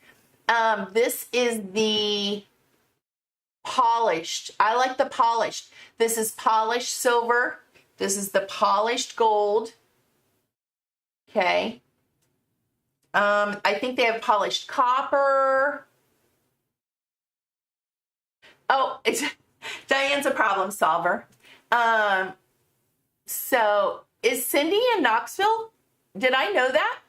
This is the polished. I like the polished. This is polished silver. This is the polished gold. Okay. I think they have polished copper. Oh, Diane's a problem solver. So is Cindy in Knoxville? Did I know that?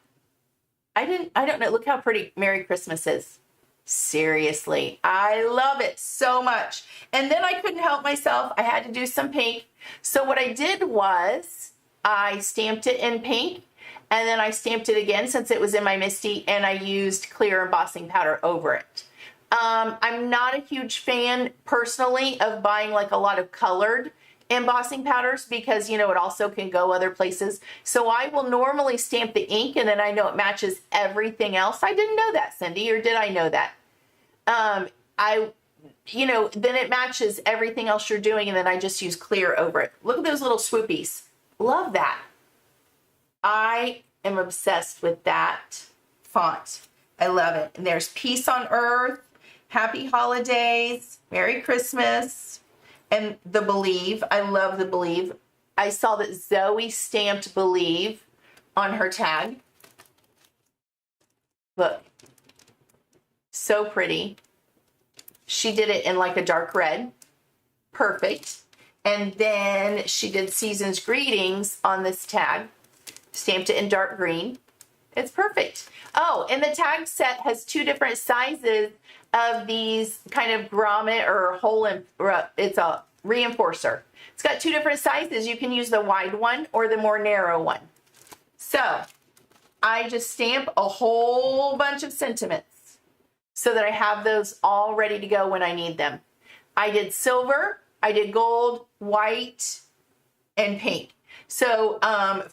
I don't know. Look how pretty Merry Christmas is. Seriously, I love it so much. And then I couldn't help myself. I had to do some pink. So what I did was I stamped it in pink and then I stamped it again since it was in my Misty and I used clear embossing powder over it. I'm not a huge fan personally of buying like a lot of colored embossing powders because, you know, it also can go other places. So I will normally stamp the ink and then I know it matches everything else. I didn't know that, Cindy, or did I know that? Then it matches everything else you're doing and then I just use clear over it. Look at those little swoopies. Love that. I am obsessed with that font. I love it. And there's Peace on Earth, Happy Holidays, Merry Christmas. And the Believe. I love the Believe. I saw that Zoe stamped Believe on her tag. Look. So pretty. She did it in like a dark red. Perfect. And then she did Season's Greetings on this tag. Stamped it in dark green. It's perfect. Oh, and the tag set has two different sizes of these kind of grommet or hole in, it's a reinforcer. It's got two different sizes. You can use the wide one or the more narrow one. So I just stamp a whole bunch of sentiments so that I have those all ready to go when I need them. I did silver, I did gold, white, and pink. So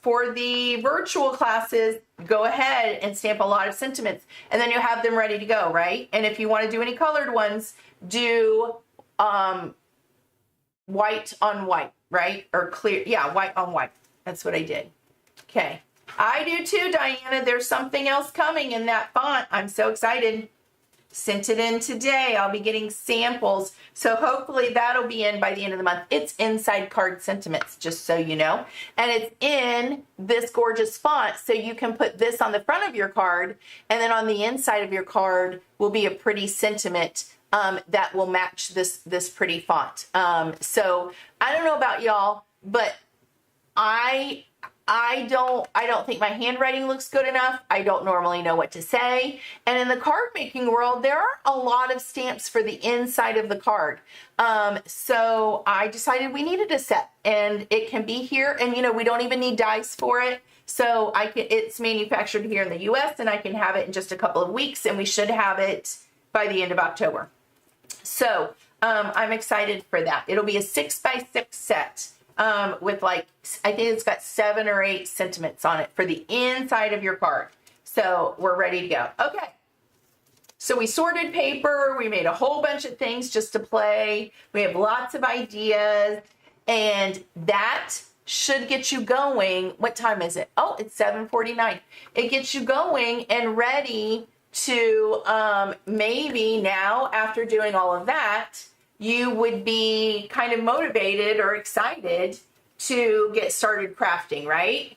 for the virtual classes, go ahead and stamp a lot of sentiments, and then you'll have them ready to go, right? And if you want to do any colored ones, do white on white, right? Or clear, yeah, white on white. That's what I did. Okay. I do too, Diana. There's something else coming in that font. I'm so excited. Sent it in today. I'll be getting samples. So hopefully that'll be in by the end of the month. It's inside card sentiments, just so you know. And it's in this gorgeous font. So you can put this on the front of your card. And then on the inside of your card will be a pretty sentiment that will match this pretty font. So I don't know about y'all, but I don't think my handwriting looks good enough. I don't normally know what to say. And in the card making world, there are a lot of stamps for the inside of the card. So I decided we needed a set, and it can be here. And we don't even need dies for it. So it's manufactured here in the US, and I can have it in just a couple of weeks, and we should have it by the end of October. So I'm excited for that. It'll be a 6x6 set. With I think it's got 7 or 8 sentiments on it for the inside of your card. So we're ready to go. Okay. So we sorted paper. We made a whole bunch of things just to play. We have lots of ideas, and that should get you going. What time is it? Oh, it's 7:49. It gets you going and ready to maybe now, after doing all of that, you would be kind of motivated or excited to get started crafting, right?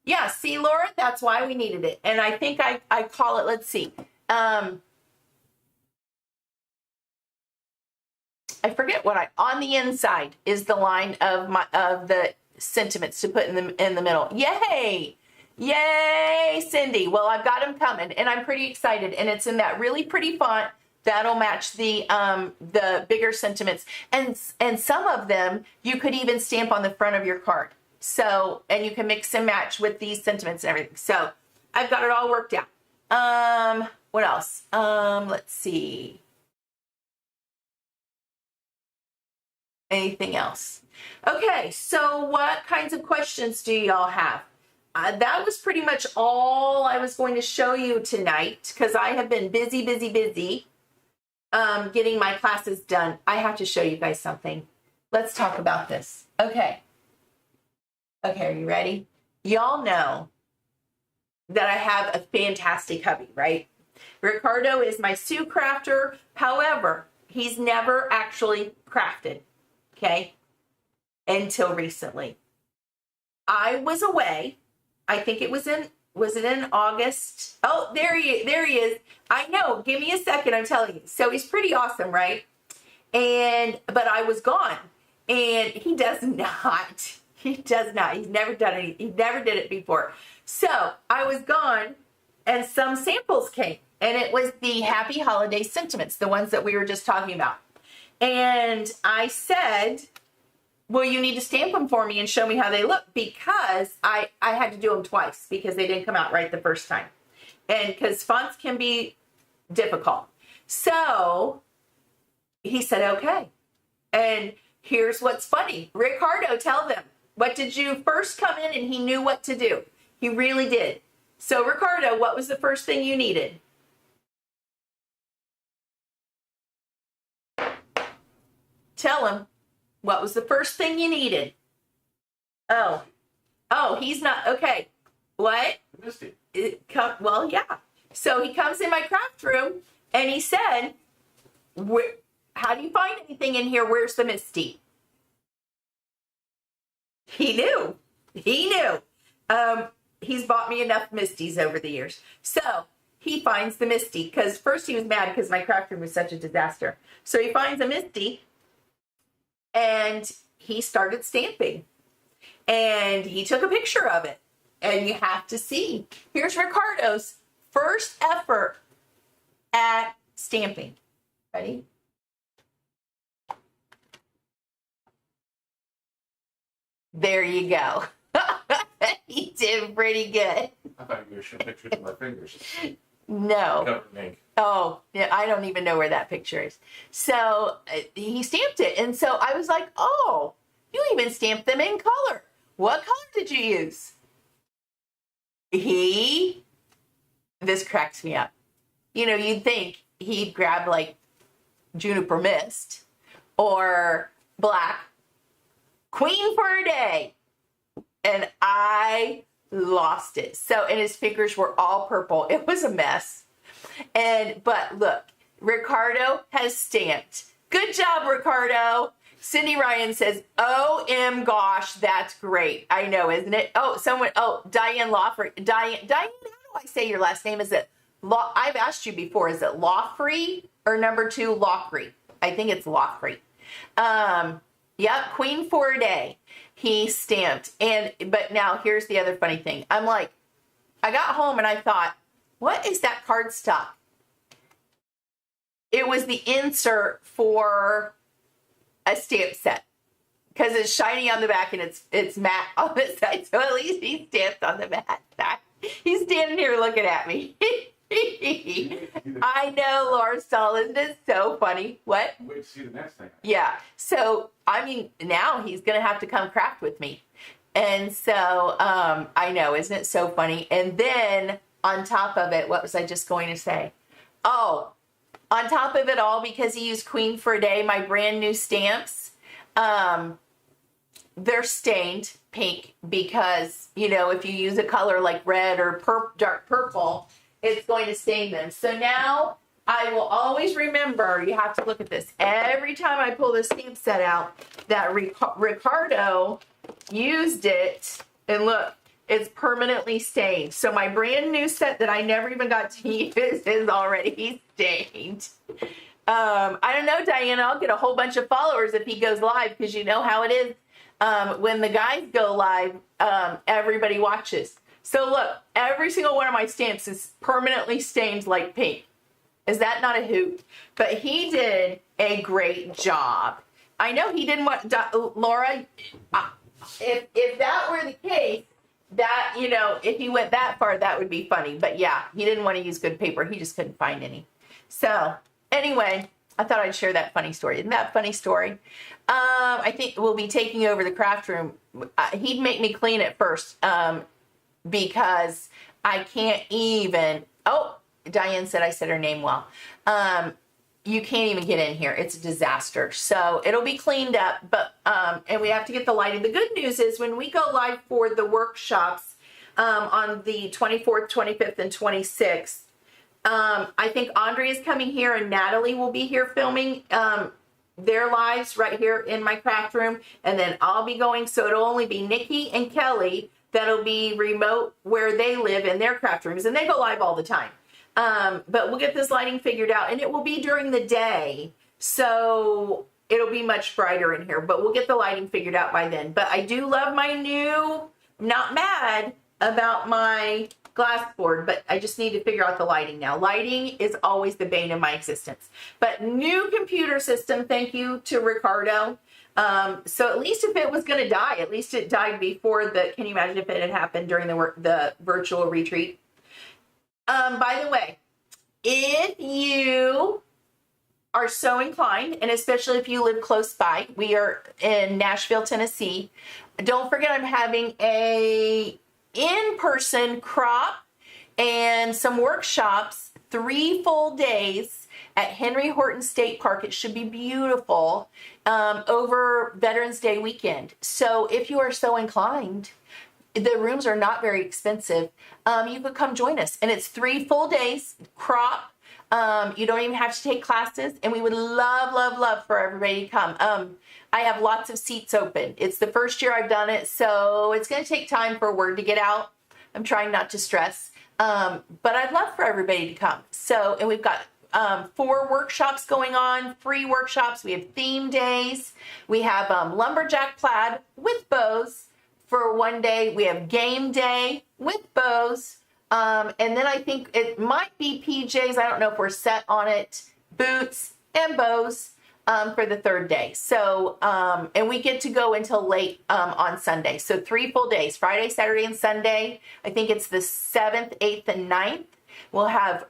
Yeah, see, Laura, that's why we needed it. And I think I call it, let's see. I forget what on the inside is the line of the sentiments to put in the middle. Yay! Yay, Cindy. Well, I've got them coming, and I'm pretty excited. And it's in that really pretty font. That'll match the bigger sentiments, and some of them you could even stamp on the front of your card. So, and you can mix and match with these sentiments and everything. So I've got it all worked out. What else? Let's see. Anything else? Okay, so what kinds of questions do y'all have? That was pretty much all I was going to show you tonight, because I have been busy getting my classes done. I have to show you guys something. Let's talk about this. Okay, are you ready? Y'all know that I have a fantastic hubby, right? Ricardo is my Sue crafter. However, he's never actually crafted, okay? Until recently. I was away. I think it was it in August? Oh, there he is. I know. Give me a second. I'm telling you. So he's pretty awesome, right? But I was gone, and he does not. He's never done anything. He never did it before. So I was gone, and some samples came, and it was the Happy Holiday sentiments, the ones that we were just talking about. And I said, well, you need to stamp them for me and show me how they look, because I had to do them twice because they didn't come out right the first time. And because fonts can be difficult. So he said, okay. And here's what's funny. Ricardo, tell them. What did you first come in and he knew what to do? He really did. So Ricardo, what was the first thing you needed? Tell him. What was the first thing you needed? Oh, he's not. Okay. What? Misty. Well, yeah. So he comes in my craft room and he said, how do you find anything in here? Where's the Misty? He knew. He's bought me enough Misties over the years. So he finds the Misty, because first he was mad because my craft room was such a disaster. So he finds a Misty, and he started stamping, and he took a picture of it, and you have to see. Here's Ricardo's first effort at stamping. Ready? There you go. He did pretty good. I thought you were showing pictures of my fingers. No. Covered in ink. Oh, yeah, I don't even know where that picture is. So he stamped it. And so I was like, oh, you even stamped them in color. What color did you use? This cracks me up. You know, you'd think he'd grab like juniper mist or black queen for a day. And I lost it. So, and his fingers were all purple. It was a mess. But look, Ricardo has stamped. Good job, Ricardo. Cindy Ryan says, OM gosh, that's great. I know, isn't it? Diane Lawfrey. Diane, how do I say your last name? Is it I've asked you before, is it Lawfrey or number 2 Lawfrey? I think it's Lawfrey. Yep, Queen for a day. He stamped. But now here's the other funny thing. I'm like, I got home and I thought, what is that cardstock? It was the insert for a stamp set because it's shiny on the back and it's matte on the side. So at least he stamped on the matte side. He's standing here looking at me. I know, Laura Stahl, isn't it so funny? What? Wait to see the next thing. Yeah. So, I mean, now he's going to have to come craft with me. And so, I know, isn't it so funny? And then on top of it, what was I just going to say? Oh, on top of it all, because he used Queen for a day, my brand new stamps, they're stained pink because, you know, if you use a color like red or dark purple, it's going to stain them. So now I will always remember, you have to look at this, every time I pull the stamp set out, that Ricardo used it, and look, it's permanently stained. So my brand new set that I never even got to use is already stained. I don't know, Diana, I'll get a whole bunch of followers if he goes live, because you know how it is. When the guys go live, everybody watches. So look, every single one of my stamps is permanently stained like pink. Is that not a hoot? But he did a great job. I know he didn't want, Laura, if that were the case, that, you know, if he went that far, that would be funny. But yeah, he didn't want to use good paper. He just couldn't find any. So anyway, I thought I'd share that funny story. Isn't that a funny story? I think we'll be taking over the craft room. He'd make me clean it first because I can't even. Oh, Diane said I said her name well. You can't even get in here. It's a disaster. So it'll be cleaned up, but and we have to get the lighting. The good news is when we go live for the workshops on the 24th, 25th, and 26th, I think Andre is coming here and Natalie will be here filming their lives right here in my craft room. And then I'll be going, so it'll only be Nikki and Kelly that'll be remote where they live in their craft rooms. And they go live all the time. But we'll get this lighting figured out, and it will be during the day. So it'll be much brighter in here, but we'll get the lighting figured out by then. But I do love my new, I'm not mad about my glass board, but I just need to figure out the lighting now. Lighting is always the bane of my existence. But new computer system, thank you to Ricardo. So at least if it was going to die, at least it died before can you imagine if it had happened during the virtual retreat? By the way, if you are so inclined, and especially if you live close by, we are in Nashville, Tennessee. Don't forget I'm having a in-person crop and some workshops, 3 full days at Henry Horton State Park. It should be beautiful over Veterans Day weekend. So if you are so inclined, the rooms are not very expensive. You could come join us. And it's 3 full days, crop. You don't even have to take classes. And we would love, love, love for everybody to come. I have lots of seats open. It's the first year I've done it, so it's going to take time for word to get out. I'm trying not to stress. But I'd love for everybody to come. So, and we've got 4 workshops going on, free workshops. We have theme days. We have lumberjack plaid with bows for one day. We have game day with bows. And then I think it might be PJs. I don't know if we're set on it. Boots and bows. for the third day. So, and we get to go until late on Sunday. So 3 full days, Friday, Saturday, and Sunday. I think it's the 7th, 8th, and 9th. We'll have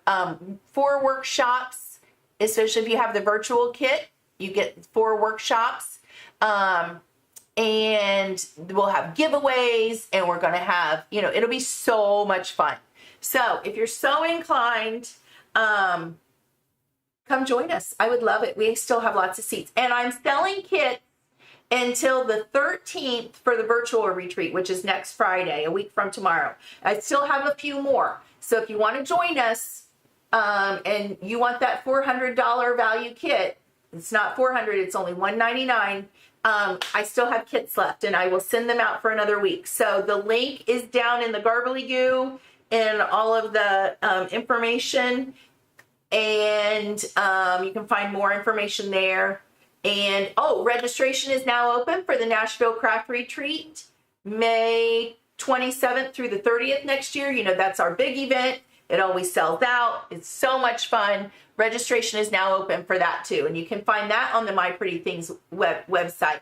4 workshops, especially if you have the virtual kit. You get 4 workshops. And we'll have giveaways, and we're going to have, it'll be so much fun. So if you're so inclined, come join us. I would love it. We still have lots of seats. And I'm selling kits until the 13th for the virtual retreat, which is next Friday, a week from tomorrow. I still have a few more. So if you want to join us, and you want that $400 value kit, it's not $400, it's only $199. I still have kits left, and I will send them out for another week. So the link is down in the Garbly-Goo and all of the information, and you can find more information there. And registration is now open for the Nashville Craft Retreat, May 27th through the 30th next year. That's our big event. It always sells out. It's so much fun. Registration is now open for that too. And you can find that on the My Pretty Things website.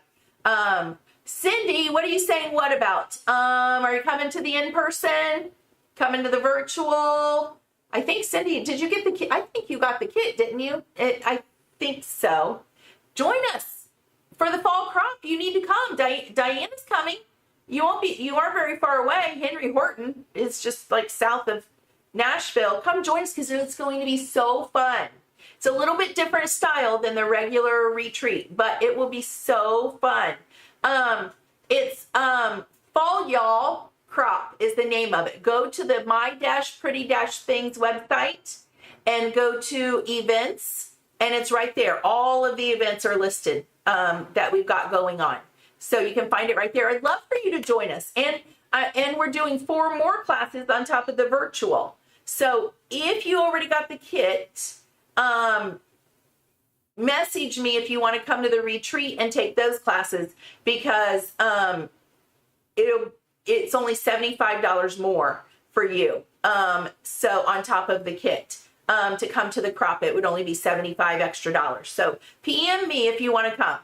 Cindy, what are you saying what about? Are you coming to the in-person? Coming to the virtual? I think, Cindy, did you get the kit? I think you got the kit, didn't you? I think so. Join us for the fall crop. You need to come. Diana's coming. You aren't very far away. Henry Horton is just like south of Nashville. Come join us because it's going to be so fun. It's a little bit different style than the regular retreat, but it will be so fun. It's Fall Y'all Crop is the name of it. Go to the My-Pretty-Things website and go to events, and it's right there. All of the events are listed that we've got going on. So you can find it right there. I'd love for you to join us. And we're doing 4 more classes on top of the virtual. So if you already got the kit, message me if you want to come to the retreat and take those classes, because it's only $75 more for you. So on top of the kit, to come to the crop, it would only be $75 extra. So PM me if you want to come.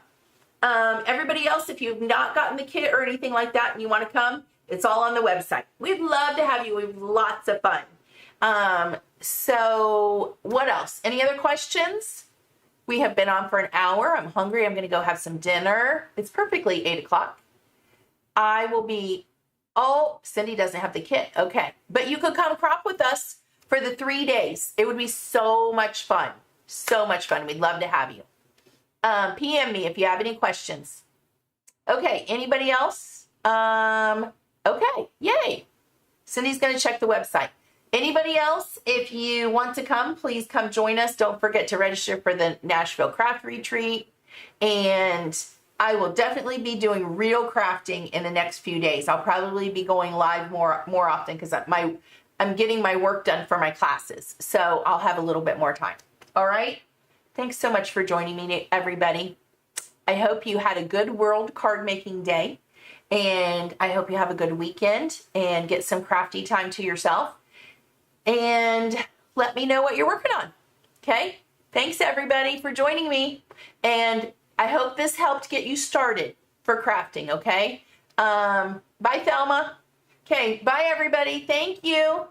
Everybody else, if you've not gotten the kit or anything like that and you want to come, it's all on the website. We'd love to have you. We have lots of fun. So what else? Any other questions? We have been on for an hour. I'm hungry. I'm going to go have some dinner. It's perfectly 8 o'clock. I will be, Cindy doesn't have the kit. Okay. But you could come crop with us for the 3 days. It would be so much fun. So much fun. We'd love to have you. PM me if you have any questions. Okay. Anybody else? Okay. Yay. Cindy's going to check the website. Anybody else, if you want to come, please come join us. Don't forget to register for the Nashville Craft Retreat. And I will definitely be doing real crafting in the next few days. I'll probably be going live more often because I'm getting my work done for my classes. So I'll have a little bit more time. All right. Thanks so much for joining me, everybody. I hope you had a good World Card Making Day. And I hope you have a good weekend and get some crafty time to yourself. And let me know what you're working on. Okay? Thanks everybody for joining me. And I hope this helped get you started for crafting, okay? Bye, Thelma. Okay, bye everybody. Thank you.